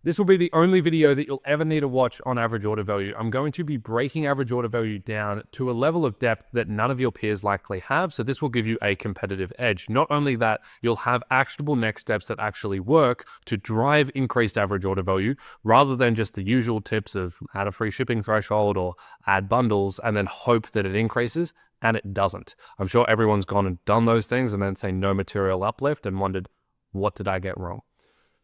This will be the only video that you'll ever need to watch on average order value. I'm going to be breaking average order value down to a level of depth that none of your peers likely have. So this will give you a competitive edge. Not only that, you'll have actionable next steps that actually work to drive increased average order value, rather than just the usual tips of add a free shipping threshold or add bundles and then hope that it increases, and it doesn't. I'm sure everyone's gone and done those things and then say no material uplift and wondered, what did I get wrong?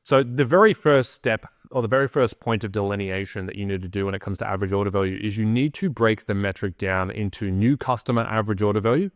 So the very first step, or the very first point of delineation that you need to do when it comes to average order value, is you need to break the metric down into new customer average order value,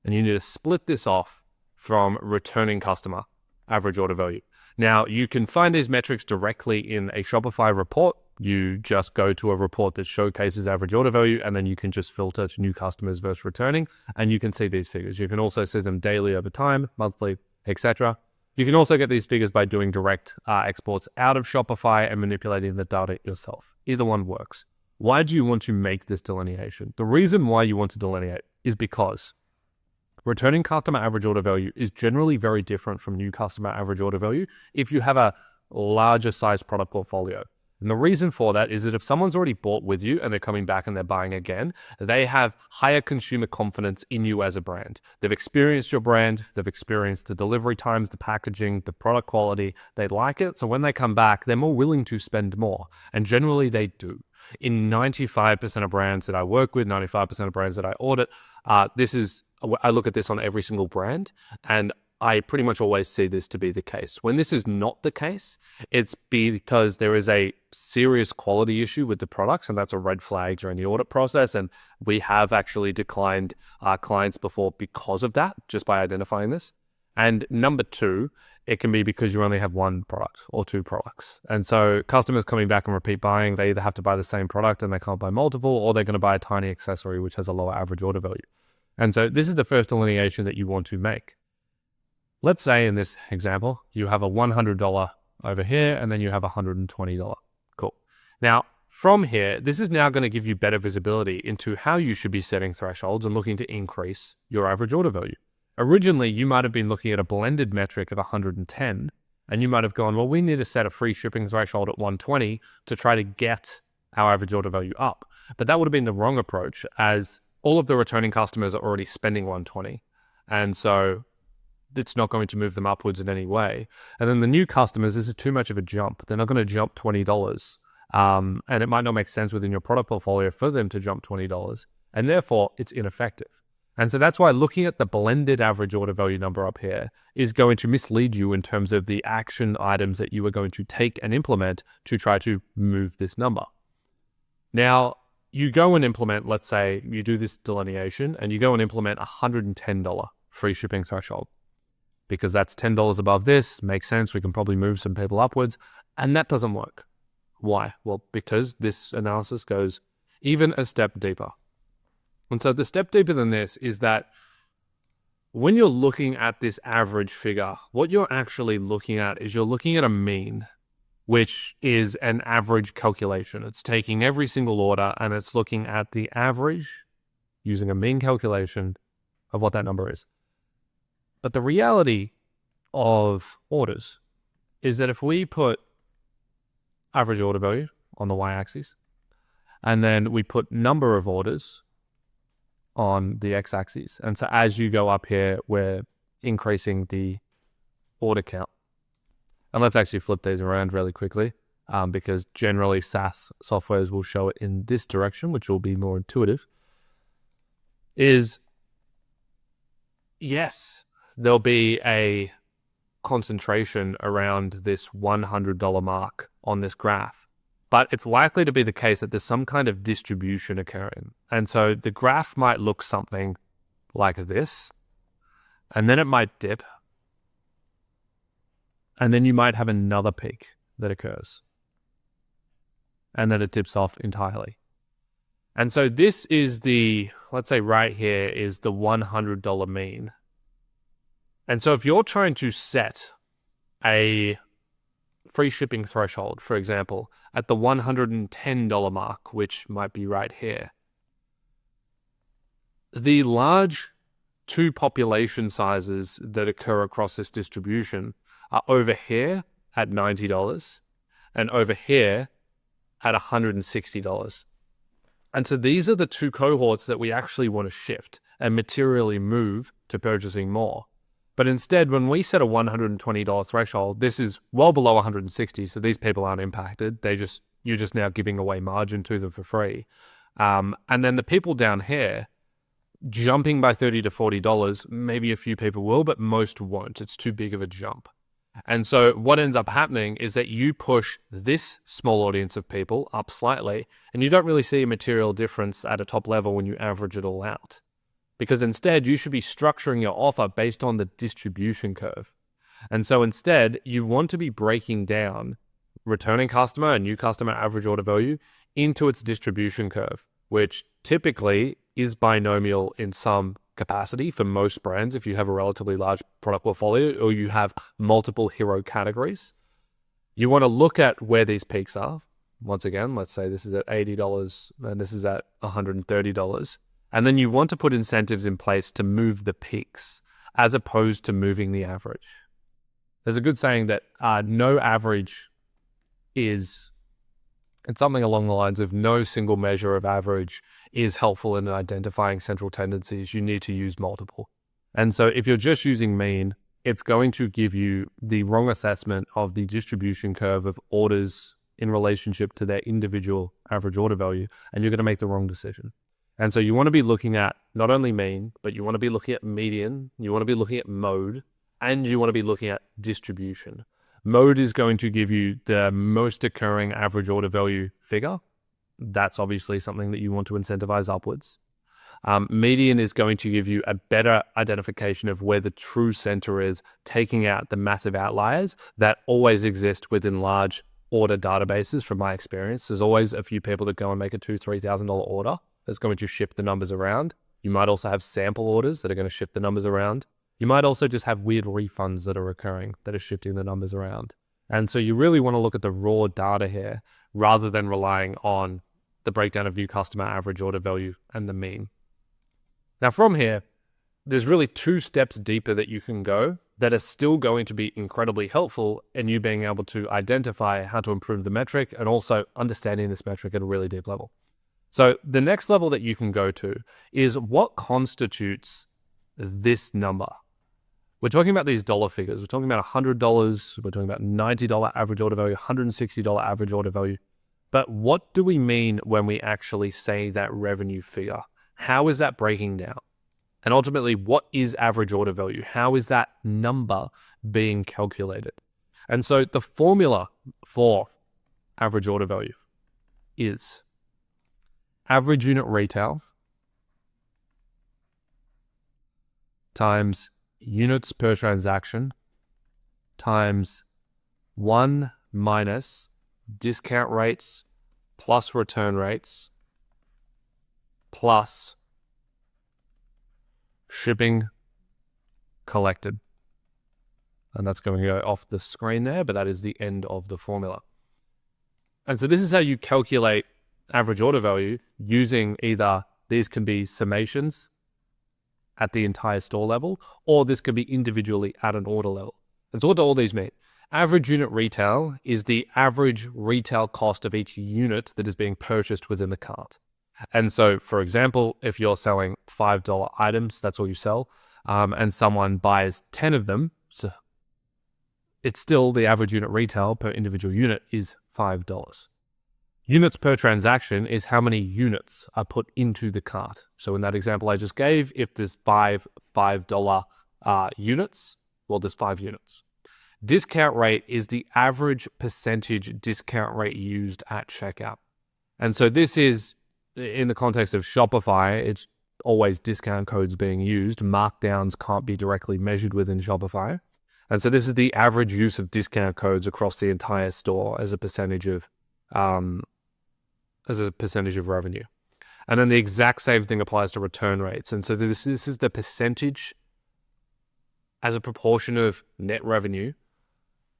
and you need to split this off from returning customer average order value. Now, you can find these metrics directly in a Shopify report. You just go to a report that showcases average order value, and then you can just filter to new customers versus returning, and you can see these figures. You can also see them daily over time, monthly, etc. You can also get these figures by doing direct exports out of Shopify and manipulating the data yourself. Either one works. Why do you want to make this delineation? The reason why you want to delineate is because returning customer average order value is generally very different from new customer average order value if you have a larger size product portfolio. And the reason for that is that if someone's already bought with you and they're coming back and they're buying again, they have higher consumer confidence in you as a brand. They've experienced your brand, they've experienced the delivery times, the packaging, the product quality, they like it. So when they come back, they're more willing to spend more. And generally they do. In 95% of brands that I work with, 95% of brands that I audit, I look at this on every single brand, and I pretty much always see this to be the case. When this is not the case, it's because there is a serious quality issue with the products, and that's a red flag during the audit process. And we have actually declined our clients before because of that, just by identifying this. And number two, it can be because you only have one product or two products. And so customers coming back and repeat buying, they either have to buy the same product and they can't buy multiple, or they're going to buy a tiny accessory, which has a lower average order value. And so this is the first delineation that you want to make. Let's say in this example, you have a $100 over here, and then you have a $120. Cool. Now, from here, this is now going to give you better visibility into how you should be setting thresholds and looking to increase your average order value. Originally, you might have been looking at a blended metric of 110, and you might have gone, well, we need to set a free shipping threshold at 120 to try to get our average order value up. But that would have been the wrong approach, as all of the returning customers are already spending 120. And so it's not going to move them upwards in any way. And then the new customers, this is too much of a jump. They're not going to jump $20. And it might not make sense within your product portfolio for them to jump $20. And therefore, it's ineffective. And so that's why looking at the blended average order value number up here is going to mislead you in terms of the action items that you are going to take and implement to try to move this number. Now, you go and implement, let's say you do this delineation and you go and implement a $110 free shipping threshold, because that's $10 above this, makes sense. We can probably move some people upwards, and that doesn't work. Why? Well, because this analysis goes even a step deeper. And so the step deeper than this is that when you're looking at this average figure, what you're actually looking at is you're looking at a mean, which is an average calculation. It's taking every single order and it's looking at the average using a mean calculation of what that number is. But the reality of orders is that if we put average order value on the y-axis, and then we put number of orders on the x-axis, and so as you go up here, we're increasing the order count. And let's actually flip these around really quickly, because generally SaaS softwares will show it in this direction, which will be more intuitive, is yes, there'll be a concentration around this $100 mark on this graph, but it's likely to be the case that there's some kind of distribution occurring. And so the graph might look something like this, and then it might dip, and then you might have another peak that occurs, and then it dips off entirely. And so this is let's say right here is the $100 mean. And so if you're trying to set a free shipping threshold, for example, at the $110 mark, which might be right here, the large two population sizes that occur across this distribution are over here at $90, and over here at $160. And so these are the two cohorts that we actually want to shift and materially move to purchasing more. But instead, when we set a $120 threshold, this is well below 160, so these people aren't impacted. You're just now giving away margin to them for free. And then the people down here, jumping by $30 to $40, maybe a few people will, but most won't. It's too big of a jump. And so what ends up happening is that you push this small audience of people up slightly, and you don't really see a material difference at a top level when you average it all out. Because instead, you should be structuring your offer based on the distribution curve. And so instead, you want to be breaking down returning customer and new customer average order value into its distribution curve, which typically is binomial in some capacity for most brands if you have a relatively large product portfolio or you have multiple hero categories. You want to look at where these peaks are. Once again, let's say this is at $80 and this is at $130. And then you want to put incentives in place to move the peaks as opposed to moving the average. There's a good saying that no average is, it's something along the lines of no single measure of average is helpful in identifying central tendencies. You need to use multiple. And so if you're just using mean, it's going to give you the wrong assessment of the distribution curve of orders in relationship to their individual average order value, and you're going to make the wrong decision. And so you want to be looking at not only mean, but you want to be looking at median, you want to be looking at mode, and you want to be looking at distribution. Mode is going to give you the most occurring average order value figure. That's obviously something that you want to incentivize upwards. Median is going to give you a better identification of where the true center is, taking out the massive outliers that always exist within large order databases. From my experience, there's always a few people that go and make a $2,000-$3,000 order that's going to shift the numbers around. You might also have sample orders that are going to shift the numbers around. You might also just have weird refunds that are occurring that are shifting the numbers around. And so you really want to look at the raw data here rather than relying on the breakdown of new customer average order value and the mean. Now from here, there's really two steps deeper that you can go that are still going to be incredibly helpful in you being able to identify how to improve the metric and also understanding this metric at a really deep level. So the next level that you can go to is what constitutes this number. We're talking about these dollar figures. We're talking about $100. We're talking about $90 average order value, $160 average order value. But what do we mean when we actually say that revenue figure? How is that breaking down? And ultimately, what is average order value? How is that number being calculated? And so the formula for average order value is average unit retail times units per transaction times 1 minus discount rates plus return rates plus shipping collected. And that's going to go off the screen there, but that is the end of the formula. And so this is how you calculate average order value using either, these can be summations at the entire store level, or this could be individually at an order level. And so what do all these mean? Average unit retail is the average retail cost of each unit that is being purchased within the cart. And so, for example, if you're selling $5 items, that's all you sell, and someone buys 10 of them, so it's still the average unit retail per individual unit is $5. Units per transaction is how many units are put into the cart. So in that example I just gave, if there's $5 units, well, there's 5 units. Discount rate is the average percentage discount rate used at checkout. And so this is, in the context of Shopify, it's always discount codes being used. Markdowns can't be directly measured within Shopify. And so this is the average use of discount codes across the entire store as a percentage of revenue. And then the exact same thing applies to return rates. And so this is the percentage as a proportion of net revenue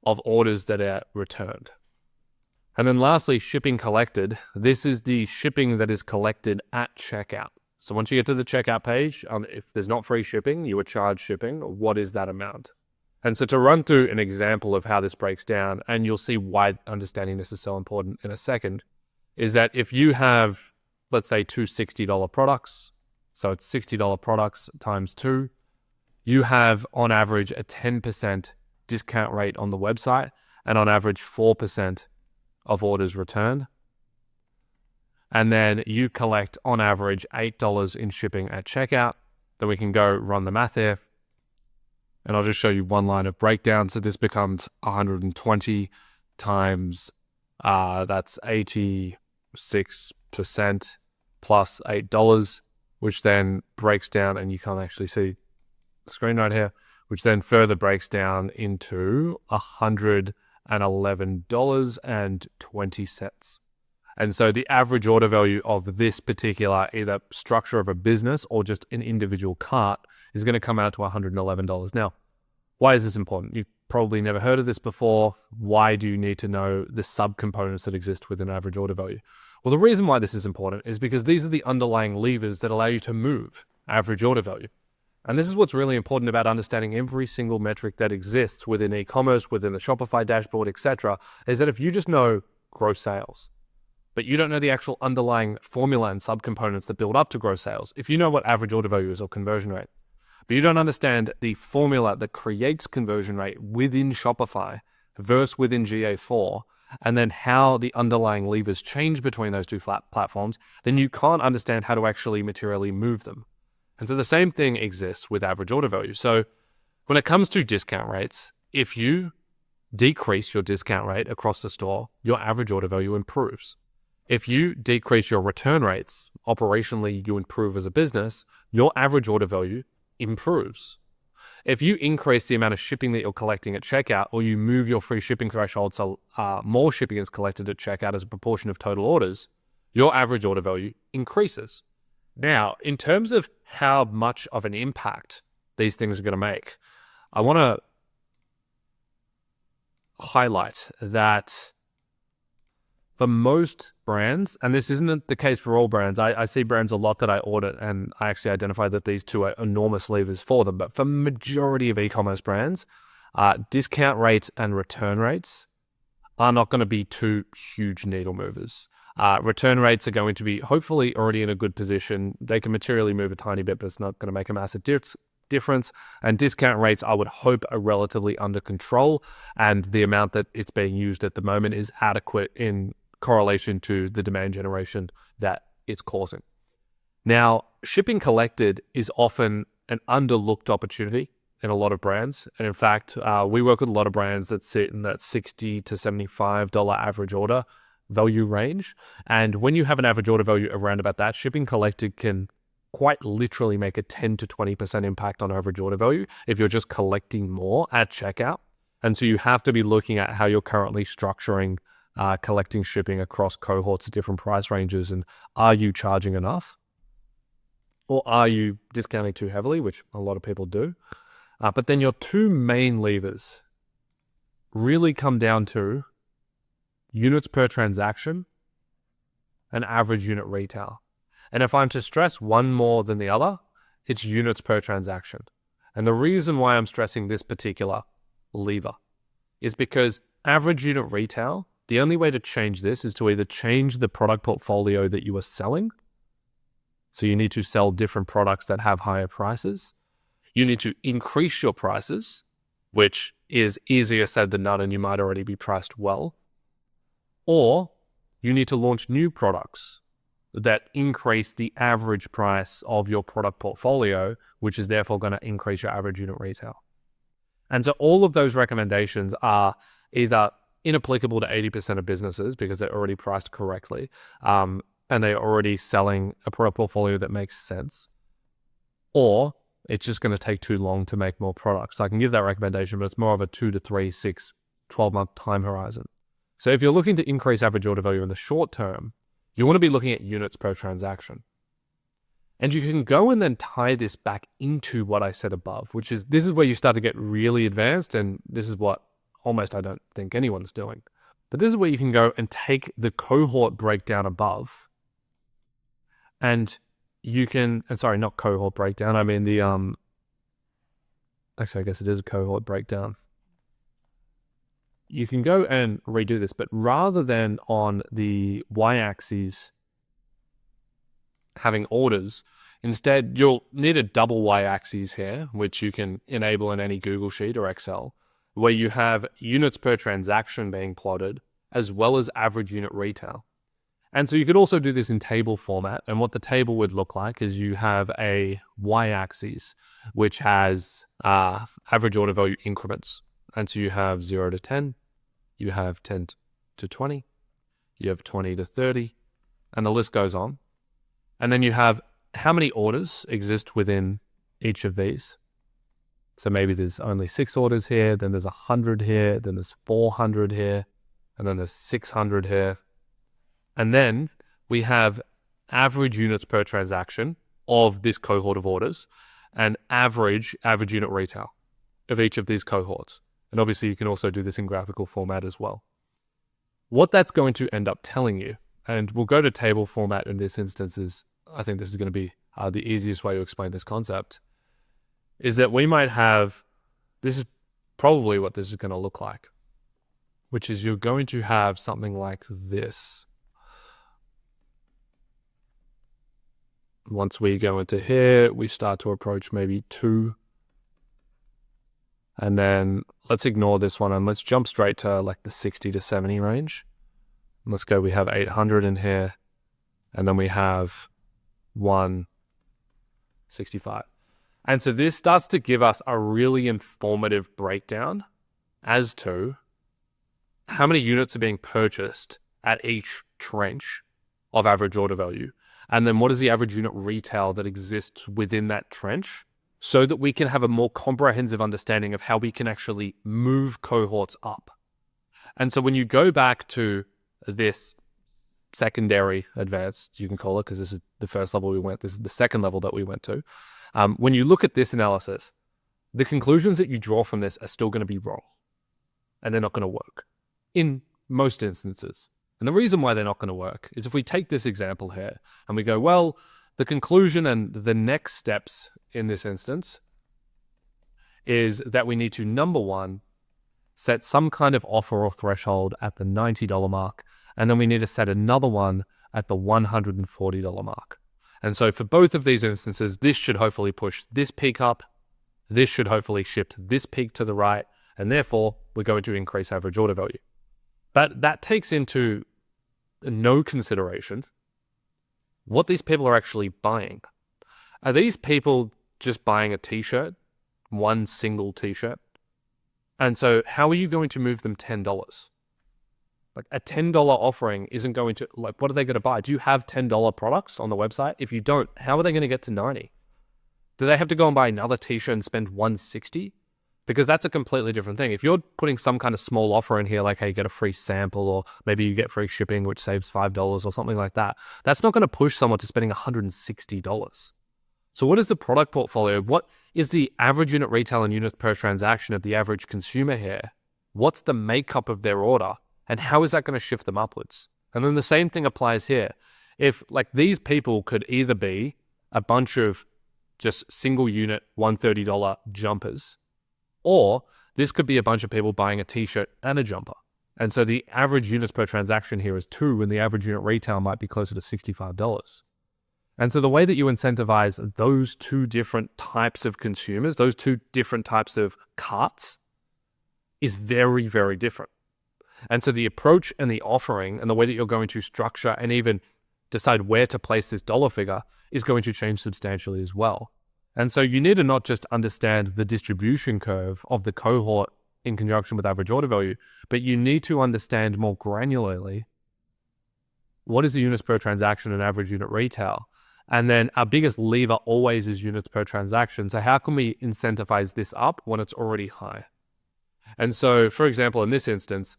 of orders that are returned. And then lastly, shipping collected. This is the shipping that is collected at checkout. So once you get to the checkout page, if there's not free shipping, you would charge shipping. What is that amount? And so to run through an example of how this breaks down, and you'll see why understanding this is so important in a second, is that if you have, let's say, two $60 products, so it's $60 products times 2, you have on average a 10% discount rate on the website and on average 4% of orders returned. And then you collect on average $8 in shipping at checkout. Then we can go run the math here. And I'll just show you one line of breakdown. So this becomes 120 times, that's 86% plus $8, which then breaks down, and you can't actually see the screen right here, which then further breaks down into $111.20. And so the average order value of this particular either structure of a business or just an individual cart is going to come out to $111. Now, why is this important? You've probably never heard of this before. Why do you need to know the subcomponents that exist within average order value? Well, the reason why this is important is because these are the underlying levers that allow you to move average order value. And this is what's really important about understanding every single metric that exists within e-commerce, within the Shopify dashboard, etc., is that if you just know gross sales, but you don't know the actual underlying formula and subcomponents that build up to gross sales, if you know what average order value is or conversion rate, but you don't understand the formula that creates conversion rate within Shopify versus within GA4, and then how the underlying levers change between those two platforms, then you can't understand how to actually materially move them. And so the same thing exists with average order value. So when it comes to discount rates, if you decrease your discount rate across the store, your average order value improves. If you decrease your return rates, operationally you improve as a business, your average order value improves. If you increase the amount of shipping that you're collecting at checkout, or you move your free shipping threshold so more shipping is collected at checkout as a proportion of total orders, your average order value increases. Now, in terms of how much of an impact these things are going to make, I want to highlight that for most brands, and this isn't the case for all brands, I see brands a lot that I audit and I actually identify that these two are enormous levers for them, but for majority of e-commerce brands, discount rates and return rates are not going to be two huge needle movers. Return rates are going to be hopefully already in a good position. They can materially move a tiny bit, but it's not going to make a massive difference. And discount rates, I would hope, are relatively under control, and the amount that it's being used at the moment is adequate in correlation to the demand generation that it's causing. Now, shipping collected is often an underlooked opportunity in a lot of brands. And in fact, we work with a lot of brands that sit in that $60 to $75 average order value range. And when you have an average order value around about that, shipping collected can quite literally make a 10 to 20% impact on average order value if you're just collecting more at checkout. And so you have to be looking at how you're currently structuring collecting shipping across cohorts at different price ranges, and are you charging enough? Or are you discounting too heavily, which a lot of people do? But then your two main levers really come down to units per transaction and average unit retail. And if I'm to stress one more than the other, it's units per transaction. And the reason why I'm stressing this particular lever is because average unit retail, the only way to change this is to either change the product portfolio that you are selling. So you need to sell different products that have higher prices. You need to increase your prices, which is easier said than done, and you might already be priced well. Or you need to launch new products that increase the average price of your product portfolio, which is therefore going to increase your average unit retail. And so all of those recommendations are either inapplicable to 80% of businesses because they're already priced correctly, and they're already selling a product portfolio that makes sense, or it's just going to take too long to make more products. So I can give that recommendation, but it's more of a 2 to 3, 6, 12-month time horizon. So if you're looking to increase average order value in the short term, you want to be looking at units per transaction. And you can go and then tie this back into what I said above, which is this is where you start to get really advanced, and this is what almost I don't think anyone's doing. But this is where you can go and take the cohort breakdown above, and you can, and sorry, not cohort breakdown, I mean the Actually, I guess it is a cohort breakdown. You can go and redo this, but rather than on the y-axis having orders, instead you'll need a double y-axis here, which you can enable in any Google Sheet or Excel, where you have units per transaction being plotted, as well as average unit retail. And so you could also do this in table format. And what the table would look like is you have a y-axis, which has average order value increments. And so you have 0 to 10, you have 10 to 20, you have 20 to 30, and the list goes on. And then you have how many orders exist within each of these. So maybe there's only 6 orders here, then there's 100 here, then there's 400 here, and then there's 600 here. And then we have average units per transaction of this cohort of orders and average unit retail of each of these cohorts. And obviously you can also do this in graphical format as well. What that's going to end up telling you, and we'll go to table format in this instance, is I think this is going to be the easiest way to explain this concept, is that we might have, this is probably what this is going to look like, which is you're going to have something like this. Once we go into here, we start to approach maybe 2. And then let's ignore this one and let's jump straight to like the 60 to 70 range. Let's go, we have 800 in here. And then we have 165. And so this starts to give us a really informative breakdown as to how many units are being purchased at each tranche of average order value. And then what is the average unit retail that exists within that trench, so that we can have a more comprehensive understanding of how we can actually move cohorts up. And so when you go back to this secondary advanced, you can call it, because this is the first level we went, this is the second level that we went to. When you look at this analysis, the conclusions that you draw from this are still going to be wrong, and they're not going to work in most instances. And the reason why they're not going to work is if we take this example here and we go, well, the conclusion and the next steps in this instance is that we need to, number one, set some kind of offer or threshold at the $90 mark, and then we need to set another one at the $140 mark. And so for both of these instances, this should hopefully push this peak up, this should hopefully shift this peak to the right, and therefore we're going to increase average order value. But that takes into no consideration what these people are actually buying. Are these people just buying a t-shirt, one single t-shirt? And so how are you going to move them $10? Like a $10 offering isn't going to, like, what are they going to buy? Do you have $10 products on the website? If you don't, how are they going to get to 90? Do they have to go and buy another t-shirt and spend $160? Because that's a completely different thing. If you're putting some kind of small offer in here, like, hey, get a free sample, or maybe you get free shipping, which saves $5 or something like that, that's not going to push someone to spending $160. So what is the product portfolio? What is the average unit retail and units per transaction of the average consumer here? What's the makeup of their order? And how is that going to shift them upwards? And then the same thing applies here. If like these people could either be a bunch of just single unit $130 jumpers, or this could be a bunch of people buying a t-shirt and a jumper. And so the average units per transaction here is 2, and the average unit retail might be closer to $65. And so the way that you incentivize those two different types of consumers, those two different types of carts, is very, very different. And so the approach and the offering and the way that you're going to structure and even decide where to place this dollar figure is going to change substantially as well. And so you need to not just understand the distribution curve of the cohort in conjunction with average order value, but you need to understand more granularly what is the units per transaction and average unit retail. And then our biggest lever always is units per transaction. So how can we incentivize this up when it's already high? And so, for example, in this instance,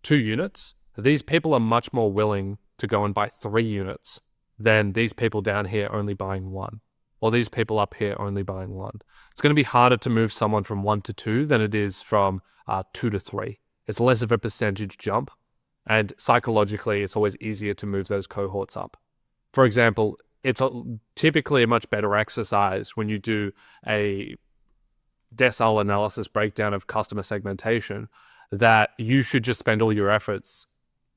2 units, these people are much more willing to go and buy 3 units than these people down here only buying 1. Or these people up here only buying 1. It's going to be harder to move someone from 1 to 2 than it is from 2 to 3. It's less of a percentage jump, and psychologically, it's always easier to move those cohorts up. For example, it's typically a much better exercise when you do a decile analysis breakdown of customer segmentation, that you should just spend all your efforts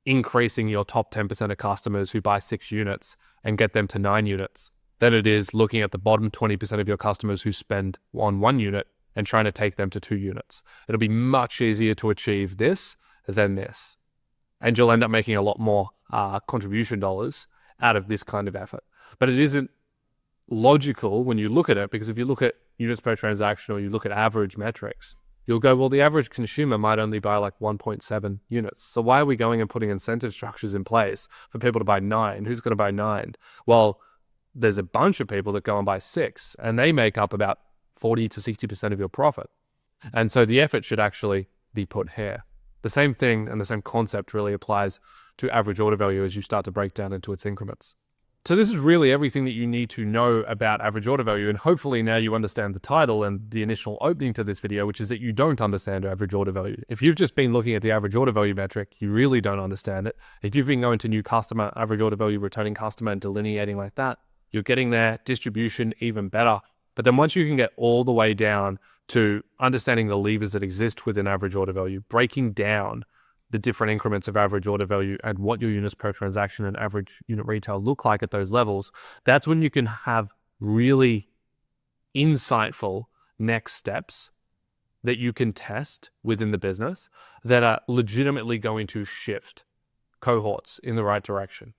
increasing your top 10% of customers who buy 6 units and get them to 9 units than it is looking at the bottom 20% of your customers who spend on 1 unit and trying to take them to 2 units. It'll be much easier to achieve this than this. And you'll end up making a lot more contribution dollars out of this kind of effort. But it isn't logical when you look at it, because if you look at units per transaction or you look at average metrics, you'll go, well, the average consumer might only buy like 1.7 units. So why are we going and putting incentive structures in place for people to buy 9? Who's going to buy 9? Well, there's a bunch of people that go and buy 6, and they make up about 40 to 60% of your profit. And so the effort should actually be put here. The same thing and the same concept really applies to average order value as you start to break down into its increments. So this is really everything that you need to know about average order value. And hopefully now you understand the title and the initial opening to this video, which is that you don't understand average order value. If you've just been looking at the average order value metric, you really don't understand it. If you've been going to new customer, average order value, returning customer, and delineating like that, you're getting there, distribution even better. But then once you can get all the way down to understanding the levers that exist within average order value, breaking down the different increments of average order value and what your units per transaction and average unit retail look like at those levels, that's when you can have really insightful next steps that you can test within the business that are legitimately going to shift cohorts in the right direction.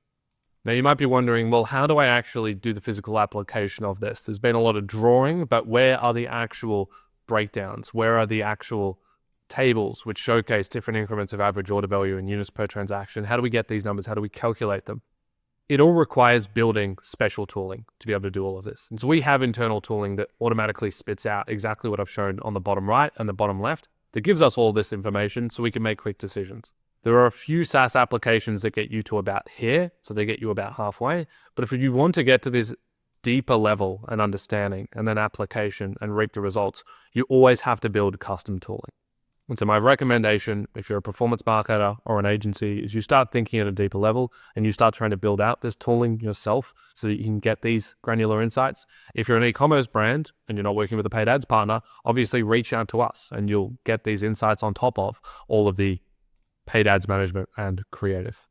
Now you might be wondering, well, how do I actually do the physical application of this? There's been a lot of drawing, but where are the actual breakdowns? Where are the actual tables which showcase different increments of average order value and units per transaction? How do we get these numbers? How do we calculate them? It all requires building special tooling to be able to do all of this. And so we have internal tooling that automatically spits out exactly what I've shown on the bottom right and the bottom left that gives us all this information so we can make quick decisions. There are a few SaaS applications that get you to about here, so they get you about halfway. But if you want to get to this deeper level and understanding and then application and reap the results, you always have to build custom tooling. And so my recommendation, if you're a performance marketer or an agency, is you start thinking at a deeper level and you start trying to build out this tooling yourself so that you can get these granular insights. If you're an e-commerce brand and you're not working with a paid ads partner, obviously reach out to us and you'll get these insights on top of all of the paid ads management and creative.